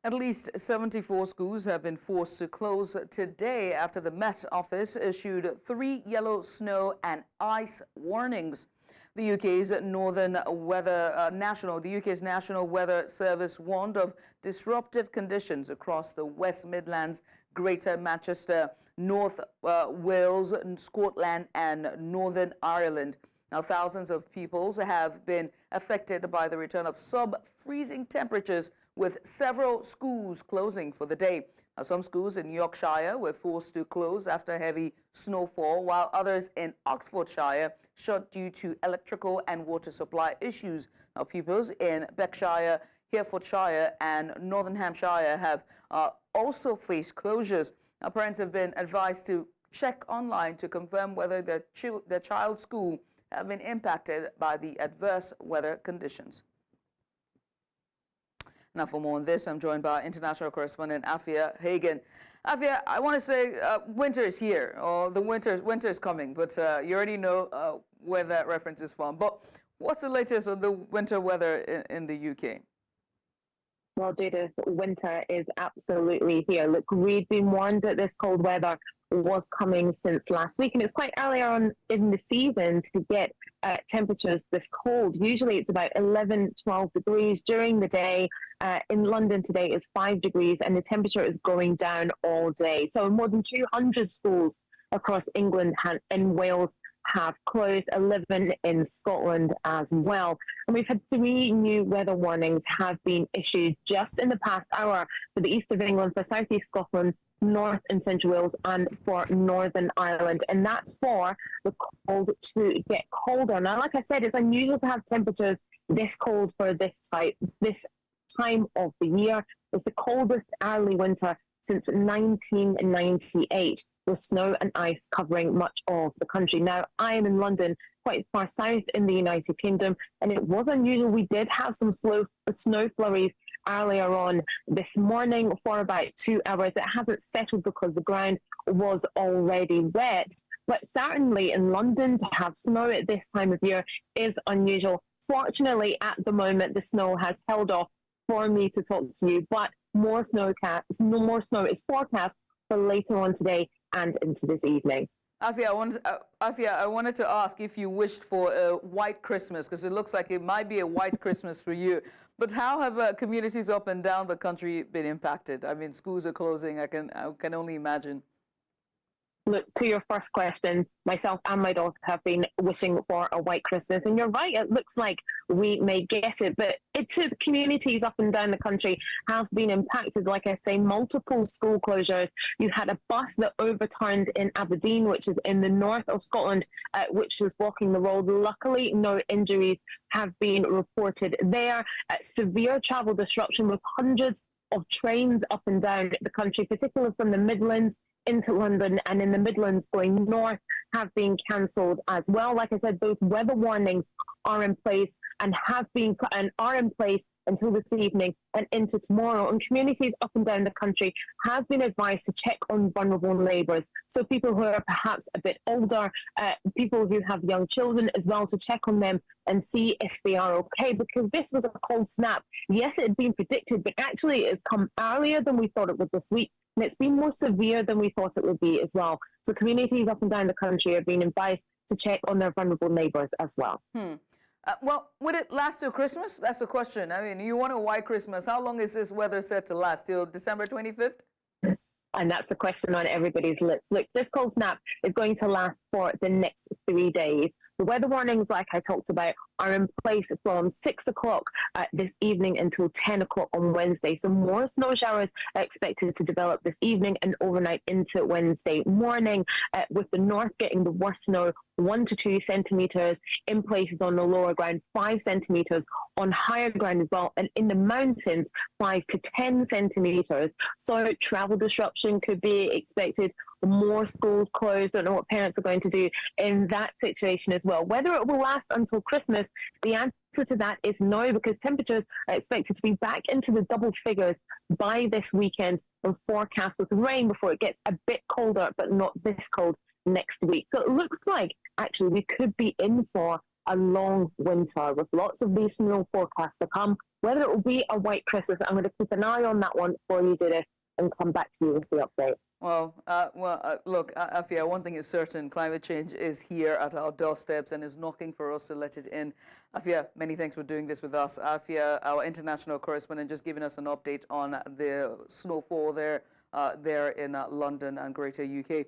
At least 74 schools have been forced to close today after the Met Office issued 3 yellow snow and ice warnings. The UK's National Weather Service warned of disruptive conditions across the West Midlands, Greater Manchester, North Wales, Scotland and Northern Ireland. Now, thousands of pupils have been affected by the return of sub-freezing temperatures, with several schools closing for the day. Now, some schools in Yorkshire were forced to close after heavy snowfall, while others in Oxfordshire shut due to electrical and water supply issues. Now, pupils in Berkshire, Herefordshire and Northern Hampshire have also faced closures. Now, parents have been advised to check online to confirm whether their child's school have been impacted by the adverse weather conditions. Now, for more on this, I'm joined by international correspondent Afia Hagen. Afia, I want to say winter is here, or the winter is coming, but you already know where that reference is from. But what's the latest on the winter weather in the UK? Well, Judith, winter is absolutely here. Look, we've been warned that this cold weather was coming since last week, and it's quite earlier on in the season to get temperatures this cold. Usually it's about 11, 12 degrees during the day. In London today is 5 degrees, and the temperature is going down all day. So more than 200 schools across England and Wales have closed, 11 in Scotland as well. And we've had 3 new weather warnings have been issued just in the past hour for the east of England, for southeast Scotland, North and Central Wales, and for Northern Ireland. And that's for the cold to get colder. Now, like I said, it's unusual to have temperatures this cold for this time of the year. It's the coldest early winter since 1998, with snow and ice covering much of the country. Now, I am in London, quite far south in the United Kingdom, and it was unusual. We did have some snow flurries earlier on this morning for about 2 hours. It hasn't settled because the ground was already wet. But certainly in London, to have snow at this time of year is unusual. Fortunately, at the moment, the snow has held off for me to talk to you, but more snow is forecast for later on today and into this evening. Afia, I wanted to ask if you wished for a white Christmas, because it looks like it might be a white Christmas for you. But how have communities up and down the country been impacted? I mean, schools are closing. I can only imagine. Look, to your first question, myself and my daughter have been wishing for a white Christmas. And you're right, it looks like we may get it, but communities up and down the country have been impacted. Like I say, multiple school closures. You had a bus that overturned in Aberdeen, which is in the north of Scotland, which was blocking the road. Luckily, no injuries have been reported there. Severe travel disruption with hundreds of trains up and down the country, particularly from the Midlands into London, and in the Midlands going north, have been cancelled as well. Like I said, those weather warnings are in place and are in place until this evening and into tomorrow. And communities up and down the country have been advised to check on vulnerable neighbours. So people who are perhaps a bit older, people who have young children as well, to check on them and see if they are okay, because this was a cold snap. Yes, it had been predicted, but actually it's come earlier than we thought it would this week. And it's been more severe than we thought it would be as well. So communities up and down the country are being advised to check on their vulnerable neighbours as well. Well, would it last till Christmas? That's the question. I mean, you want a white Christmas. How long is this weather set to last? Till December 25th? And that's the question on everybody's lips. Look, this cold snap is going to last for the next 3 days. The weather warnings, like I talked about, are in place from 6 o'clock this evening until 10 o'clock on Wednesday. So more snow showers are expected to develop this evening and overnight into Wednesday morning, with the north getting the worst snow, 1 to 2 centimetres in places on the lower ground, 5 centimetres on higher ground as well, and in the mountains, 5 to 10 centimetres. So travel disruption could be expected, more schools closed. Don't know what parents are going to do in that situation as well. Whether it will last until Christmas, the answer to that is no, because temperatures are expected to be back into the double figures by this weekend, and forecast with rain before it gets a bit colder, but not this cold next week. So it looks like actually we could be in for a long winter with lots of these snow forecasts to come Whether it will be a white Christmas, I'm going to keep an eye on that one for you, Judith, and come back to you with the update. Well, look, Afia, one thing is certain, climate change is here at our doorsteps and is knocking for us to let it in. Afia, many thanks for doing this with us. Afia, our international correspondent, just giving us an update on the snowfall there in London and Greater UK.